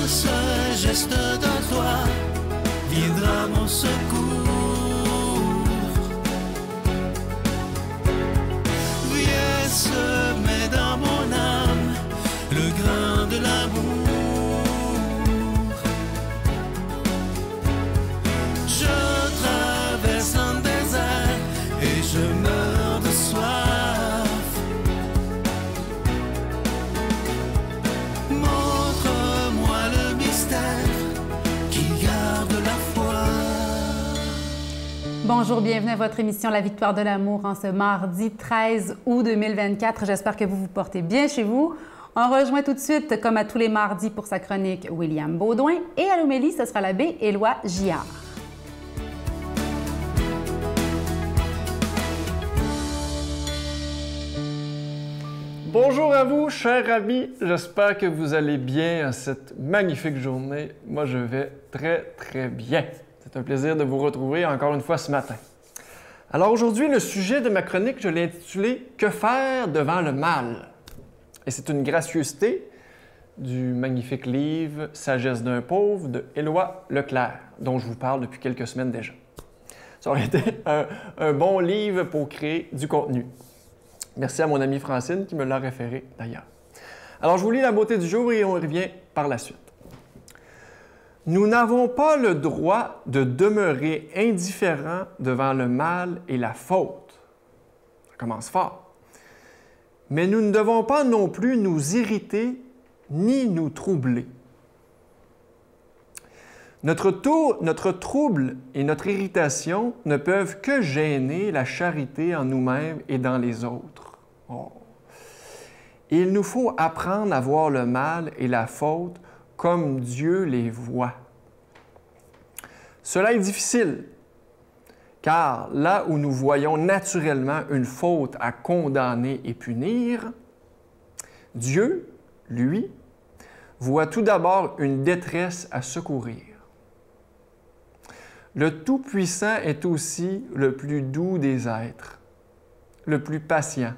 ce geste de toi viendra mon secours. Viens semer dans mon âme le grain de l'amour. Je traverse un désert et je meurs de soif. Montre-moi le mystère qui garde la foi. Bonjour, bienvenue à votre émission La Victoire de l'amour en ce mardi 13 août 2024. J'espère que vous vous portez bien chez vous. On rejoint tout de suite, comme à tous les mardis, pour sa chronique William Baudouin. Et à l'homélie, ce sera l'abbé Éloi Gillard. Bonjour à vous, chers amis. J'espère que vous allez bien en cette magnifique journée. Moi, je vais très bien. C'est un plaisir de vous retrouver encore une fois ce matin. Alors aujourd'hui, le sujet de ma chronique, je l'ai intitulé « Que faire devant le mal ?» Et c'est une gracieuseté du magnifique livre « Sagesse d'un pauvre » de Éloi Leclerc, dont je vous parle depuis quelques semaines déjà. Ça aurait été un bon livre pour créer du contenu. Merci à mon amie Francine qui me l'a référé d'ailleurs. Alors je vous lis la beauté du jour et on revient par la suite. Nous n'avons pas le droit de demeurer indifférents devant le mal et la faute. Ça commence fort. Mais nous ne devons pas non plus nous irriter ni nous troubler. Notre trouble et notre irritation ne peuvent que gêner la charité en nous-mêmes et dans les autres. Oh. Il nous faut apprendre à voir le mal et la faute comme Dieu les voit. Cela est difficile, car là où nous voyons naturellement une faute à condamner et punir, Dieu, lui, voit tout d'abord une détresse à secourir. Le Tout-Puissant est aussi le plus doux des êtres, le plus patient.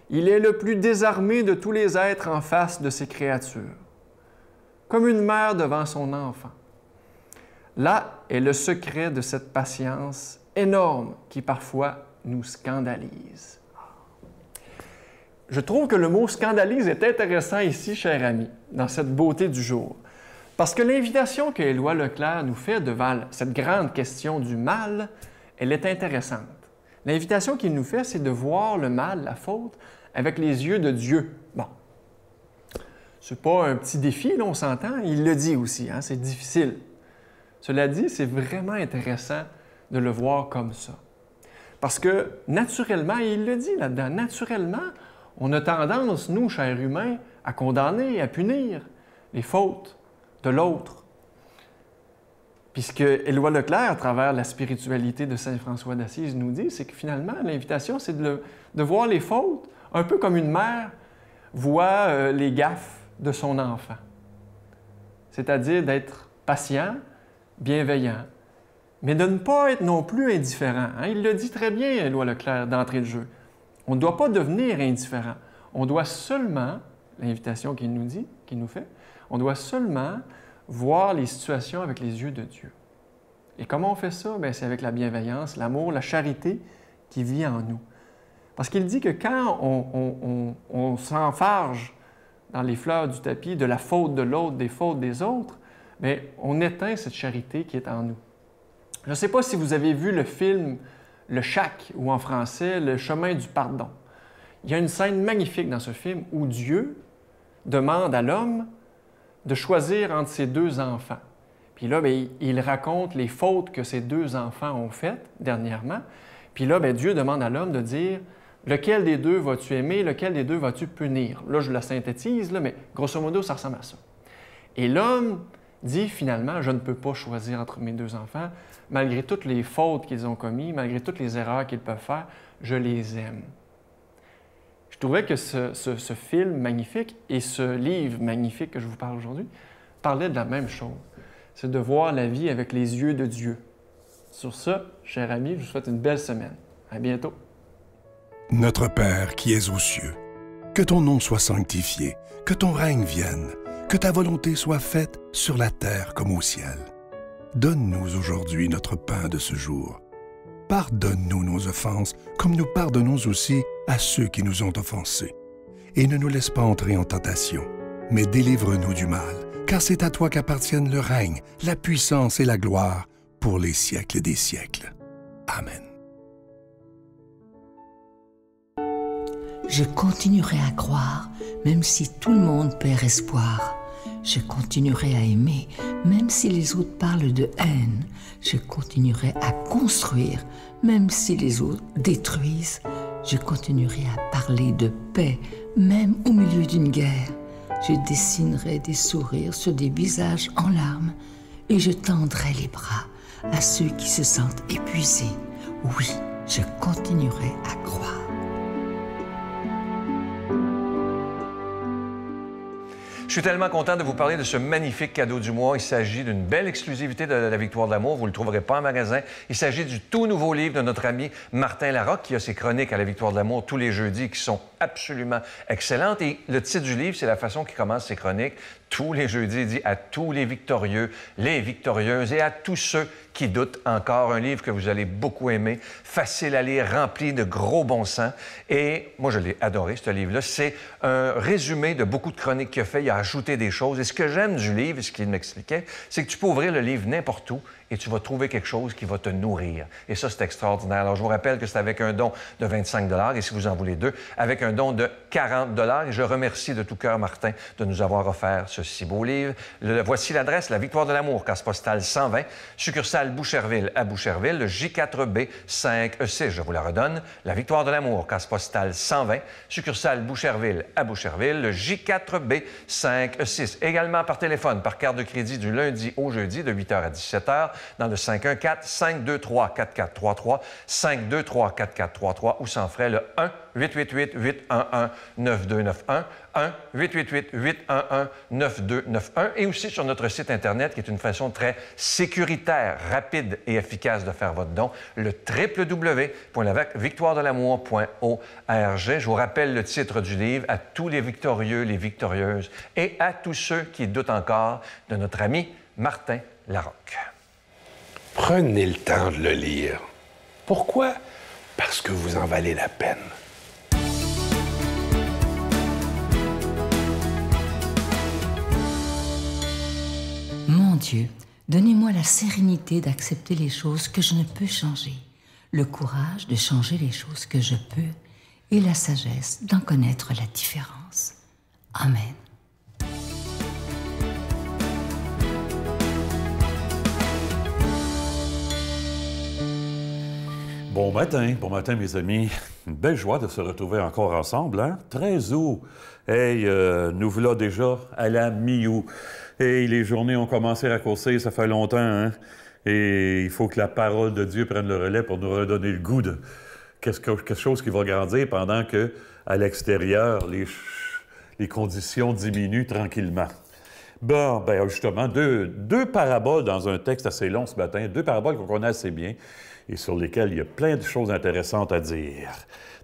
Il est le plus désarmé de tous les êtres en face de ses créatures, comme une mère devant son enfant. Là est le secret de cette patience énorme qui parfois nous scandalise. Je trouve que le mot « scandalise » est intéressant ici, cher ami, dans cette beauté du jour. Parce que l'invitation que Éloi Leclerc nous fait devant cette grande question du mal, elle est intéressante. L'invitation qu'il nous fait, c'est de voir le mal, la faute, avec les yeux de Dieu. Bon, c'est pas un petit défi, là, on s'entend, il le dit aussi, hein, c'est difficile. Cela dit, c'est vraiment intéressant de le voir comme ça. Parce que naturellement, et il le dit là-dedans, naturellement, on a tendance, nous, chers humains, à condamner, à punir les fautes de l'autre. Puisque Éloi Leclerc, à travers la spiritualité de Saint François d'Assise, nous dit, c'est que finalement, l'invitation, c'est de voir les fautes un peu comme une mère voit les gaffes de son enfant. C'est-à-dire d'être patient, bienveillant, mais de ne pas être non plus indifférent. Hein? Il le dit très bien, Éloi Leclerc, d'entrée de jeu. On ne doit pas devenir indifférent. On doit seulement, l'invitation qu'il nous dit, qu'il nous fait, on doit seulement voir les situations avec les yeux de Dieu. Et comment on fait ça? Bien, c'est avec la bienveillance, l'amour, la charité qui vit en nous. Parce qu'il dit que quand on s'enfarge dans les fleurs du tapis de la faute de l'autre, des fautes des autres, bien, on éteint cette charité qui est en nous. Je ne sais pas si vous avez vu le film Le Chac, ou en français, Le chemin du pardon. Il y a une scène magnifique dans ce film où Dieu demande à l'homme de choisir entre ses deux enfants. Puis là, bien, il raconte les fautes que ces deux enfants ont faites dernièrement. Puis là, bien, Dieu demande à l'homme de dire lequel des deux vas-tu aimer, lequel des deux vas-tu punir. Là, je la synthétise, là, mais grosso modo, ça ressemble à ça. Et l'homme dit finalement, je ne peux pas choisir entre mes deux enfants, malgré toutes les fautes qu'ils ont commises, malgré toutes les erreurs qu'ils peuvent faire, je les aime. Je trouvais que ce film magnifique et ce livre magnifique que je vous parle aujourd'hui parlaient de la même chose. C'est de voir la vie avec les yeux de Dieu. Sur ce, chers amis, je vous souhaite une belle semaine. À bientôt. Notre Père qui es aux cieux, que ton nom soit sanctifié, que ton règne vienne, que ta volonté soit faite sur la terre comme au ciel. Donne-nous aujourd'hui notre pain de ce jour. Pardonne-nous nos offenses, comme nous pardonnons aussi à ceux qui nous ont offensés. Et ne nous laisse pas entrer en tentation, mais délivre-nous du mal, car c'est à toi qu'appartiennent le règne, la puissance et la gloire pour les siècles des siècles. Amen. Je continuerai à croire, même si tout le monde perd espoir. Je continuerai à aimer, même si les autres parlent de haine. Je continuerai à construire, même si les autres détruisent. Je continuerai à parler de paix, même au milieu d'une guerre. Je dessinerai des sourires sur des visages en larmes et je tendrai les bras à ceux qui se sentent épuisés. Oui, je continuerai à croire. Je suis tellement content de vous parler de ce magnifique cadeau du mois. Il s'agit d'une belle exclusivité de la Victoire de l'amour. Vous ne le trouverez pas en magasin. Il s'agit du tout nouveau livre de notre ami Martin Larocque, qui a ses chroniques à la Victoire de l'amour tous les jeudis, qui sont absolument excellentes. Et le titre du livre, c'est la façon qu'il commence ses chroniques. Tous les jeudis, il dit à tous les victorieux, les victorieuses et à tous ceux qui doutent encore. Un livre que vous allez beaucoup aimer, facile à lire, rempli de gros bon sens. Et moi, je l'ai adoré, ce livre-là. C'est un résumé de beaucoup de chroniques qu'il a fait. Il a ajouté des choses. Et ce que j'aime du livre, ce qu'il m'expliquait, c'est que tu peux ouvrir le livre n'importe où et tu vas trouver quelque chose qui va te nourrir. Et ça, c'est extraordinaire. Alors, je vous rappelle que c'est avec un don de 25 $ et si vous en voulez deux, avec un don de 40 $. Et je remercie de tout cœur Martin de nous avoir offert ce si beau livre. Voici l'adresse, la Victoire de l'amour, case postale 120, succursale Boucherville à Boucherville, le J4B 5E6. Je vous la redonne. La Victoire de l'amour, case postale 120, succursale Boucherville à Boucherville, le J4B 5E6. Également par téléphone, par carte de crédit du lundi au jeudi de 8h à 17h dans le 514-523-4433, 523-4433 ou sans frais le 1-888-811-9291, 1-888-811-9291 et aussi sur notre site Internet qui est une façon très sécuritaire, rapide et efficace de faire votre don, le www.lavictoiredelamour.org. Je vous rappelle le titre du livre à tous les victorieux, les victorieuses et à tous ceux qui doutent encore de notre ami Martin Larocque. Prenez le temps de le lire. Pourquoi? Parce que vous en valez la peine. Mon Dieu, donnez-moi la sérénité d'accepter les choses que je ne peux changer, le courage de changer les choses que je peux et la sagesse d'en connaître la différence. Amen. Bon matin mes amis. Une belle joie de se retrouver encore ensemble, hein? 13 août. Hey, nous voilà déjà à la mi-août. Hey, les journées ont commencé à raccourcir, ça fait longtemps, hein? Et il faut que la parole de Dieu prenne le relais pour nous redonner le goût de quelque chose qui va grandir pendant que, à l'extérieur, les conditions diminuent tranquillement. Bon, ben justement, deux paraboles dans un texte assez long ce matin, deux paraboles qu'on connaît assez bien et sur lesquelles il y a plein de choses intéressantes à dire.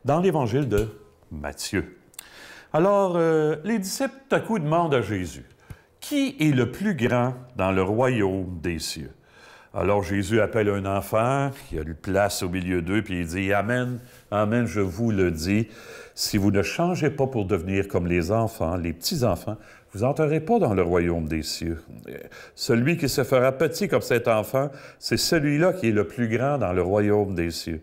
Dans l'Évangile de Matthieu. Alors, les disciples, tout à coup, demandent à Jésus, « Qui est le plus grand dans le royaume des cieux? » Alors Jésus appelle un enfant, qui a une place au milieu d'eux, puis il dit, « Amen, amen, je vous le dis, si vous ne changez pas pour devenir comme les enfants, les petits-enfants, vous n'entrerez pas dans le royaume des cieux. Celui qui se fera petit comme cet enfant, c'est celui-là qui est le plus grand dans le royaume des cieux.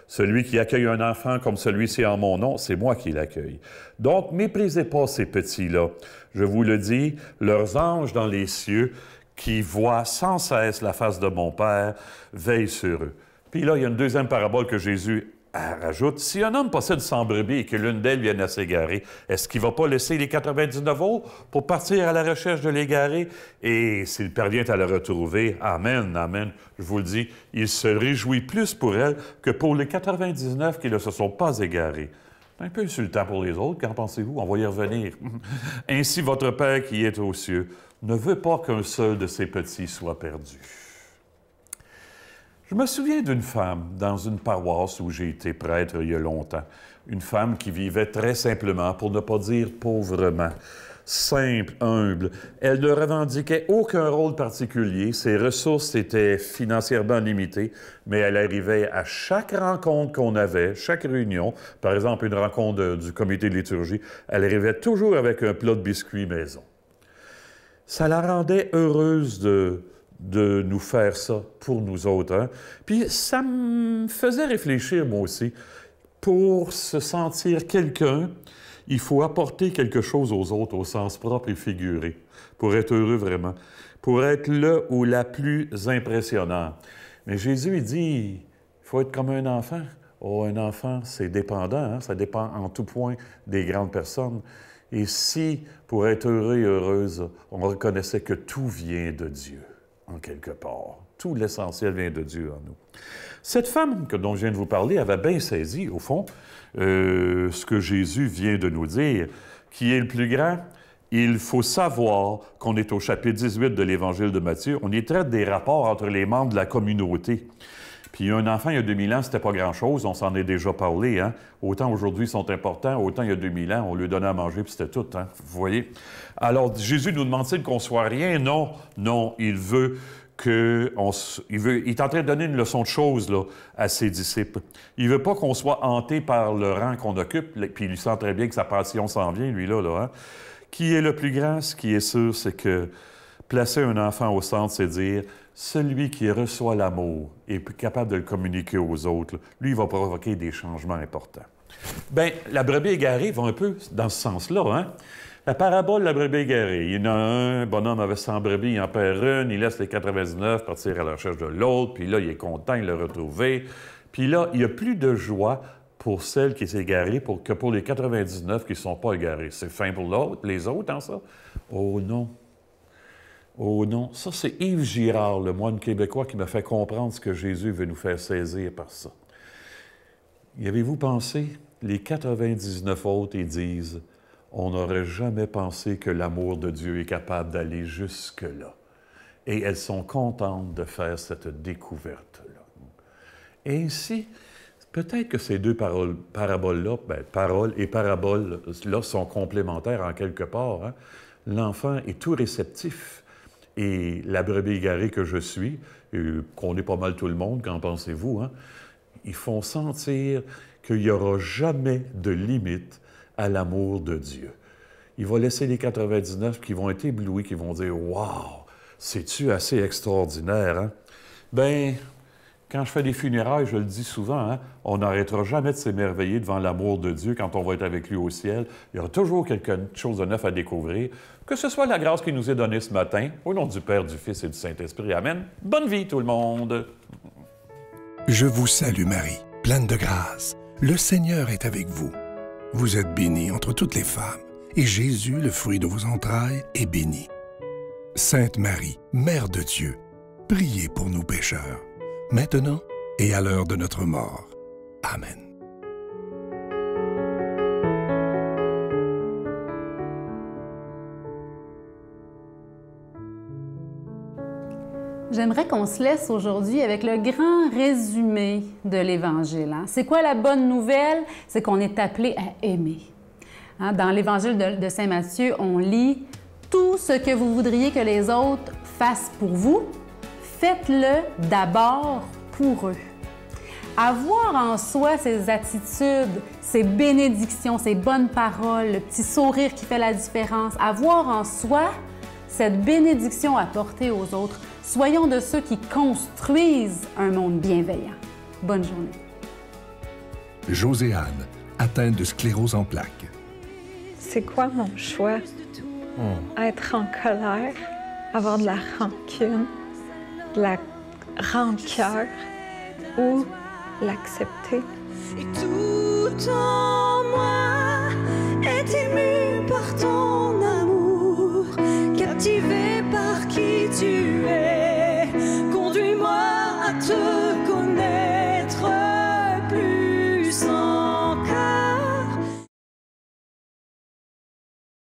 Celui qui accueille un enfant comme celui-ci en mon nom, c'est moi qui l'accueille. Donc, méprisez pas ces petits-là. Je vous le dis, leurs anges dans les cieux, qui voient sans cesse la face de mon Père, veillent sur eux. » Puis là, il y a une deuxième parabole que Jésus rajoute. « Si un homme possède 100 brebis et que l'une d'elles vienne à s'égarer, est-ce qu'il ne va pas laisser les 99 autres pour partir à la recherche de l'égarer? Et s'il parvient à la retrouver, amen, amen, je vous le dis, il se réjouit plus pour elle que pour les 99 qui ne se sont pas égarés. » C'est un peu insultant pour les autres, qu'en pensez-vous? On va y revenir. « Ainsi, votre Père qui est aux cieux ne veut pas qu'un seul de ses petits soit perdu. » Je me souviens d'une femme dans une paroisse où j'ai été prêtre il y a longtemps. Une femme qui vivait très simplement, pour ne pas dire pauvrement. simple, humble. Elle ne revendiquait aucun rôle particulier. Ses ressources étaient financièrement limitées, mais elle arrivait à chaque rencontre qu'on avait, chaque réunion, par exemple une rencontre du comité de liturgie, elle arrivait toujours avec un plat de biscuits maison. Ça la rendait heureuse de nous faire ça pour nous autres. Hein? Puis ça me faisait réfléchir, moi aussi. Pour se sentir quelqu'un, il faut apporter quelque chose aux autres au sens propre et figuré, pour être heureux vraiment, pour être le ou la plus impressionnante. Mais Jésus, il dit, il faut être comme un enfant. Oh, un enfant, c'est dépendant, hein? Ça dépend en tout point des grandes personnes. Et si, pour être heureux et heureuse, on reconnaissait que tout vient de Dieu, en quelque part. Tout l'essentiel vient de Dieu en nous. Cette femme dont je viens de vous parler avait bien saisi, au fond, ce que Jésus vient de nous dire. Qui est le plus grand? Il faut savoir qu'on est au chapitre 18 de l'Évangile de Matthieu. On y traite des rapports entre les membres de la communauté. Puis un enfant, il y a 2000 ans, c'était pas grand-chose, on s'en est déjà parlé. Hein? Autant aujourd'hui, ils sont importants, autant il y a 2000 ans, on lui donnait à manger, puis c'était tout. Hein? Vous voyez? Alors, Jésus nous demande-t-il qu'on soit rien? Non, non, il veut il est en train de donner une leçon de choses là, à ses disciples. Il ne veut pas qu'on soit hanté par le rang qu'on occupe, puis il sent très bien que sa passion s'en vient, lui-là. Hein? Qui est le plus grand? Ce qui est sûr, c'est que placer un enfant au centre, c'est dire celui qui reçoit l'amour est capable de le communiquer aux autres. Lui, il va provoquer des changements importants. Bien, la brebis égarée va un peu dans ce sens-là. Hein? La parabole de la brebis égarée. Il y en a un bonhomme avec 100 brebis, il en perd une, il laisse les 99 partir à la recherche de l'autre, puis là, il est content, il l'a retrouvé. Puis là, il n'y a plus de joie pour celle qui s'est égarée que pour les 99 qui ne sont pas égarés. C'est fin pour les autres, hein, ça? Oh non! Oh non! Ça, c'est Yves Girard, le moine québécois, qui m'a fait comprendre ce que Jésus veut nous faire saisir par ça. Y avez-vous pensé? Les 99 autres, ils disent on n'aurait jamais pensé que l'amour de Dieu est capable d'aller jusque-là. Et elles sont contentes de faire cette découverte-là. Et ainsi, peut-être que ces deux paraboles-là, paroles et paraboles-là sont complémentaires en quelque part. Hein? L'enfant est tout réceptif. Et la brebis égarée que je suis, qu'on est pas mal tout le monde, qu'en pensez-vous, hein? Ils font sentir qu'il n'y aura jamais de limite à l'amour de Dieu. Il va laisser les 99 qui vont être éblouis, qui vont dire « Wow! C'est-tu assez extraordinaire, hein? » Bien, quand je fais des funérailles, je le dis souvent, hein, on n'arrêtera jamais de s'émerveiller devant l'amour de Dieu quand on va être avec lui au ciel. Il y aura toujours quelque chose de neuf à découvrir. Que ce soit la grâce qui nous est donnée ce matin, au nom du Père, du Fils et du Saint-Esprit. Amen. Bonne vie, tout le monde! Je vous salue, Marie, pleine de grâce. Le Seigneur est avec vous. Vous êtes bénie entre toutes les femmes, et Jésus, le fruit de vos entrailles, est béni. Sainte Marie, Mère de Dieu, priez pour nous pécheurs, maintenant et à l'heure de notre mort. Amen. J'aimerais qu'on se laisse aujourd'hui avec le grand résumé de l'Évangile. Hein? C'est quoi la bonne nouvelle? C'est qu'on est appelé à aimer. Hein? Dans l'Évangile de Saint Matthieu, on lit « Tout ce que vous voudriez que les autres fassent pour vous, faites-le d'abord pour eux. » Avoir en soi ces attitudes, ces bénédictions, ces bonnes paroles, le petit sourire qui fait la différence, avoir en soi cette bénédiction à porter aux autres, soyons de ceux qui construisent un monde bienveillant. Bonne journée. Joséanne, atteinte de sclérose en plaques. C'est quoi mon choix? Être en colère, avoir de la rancune, de la rancœur ou l'accepter? Et tout en moi est ému par ton amour, captivé par qui tu es.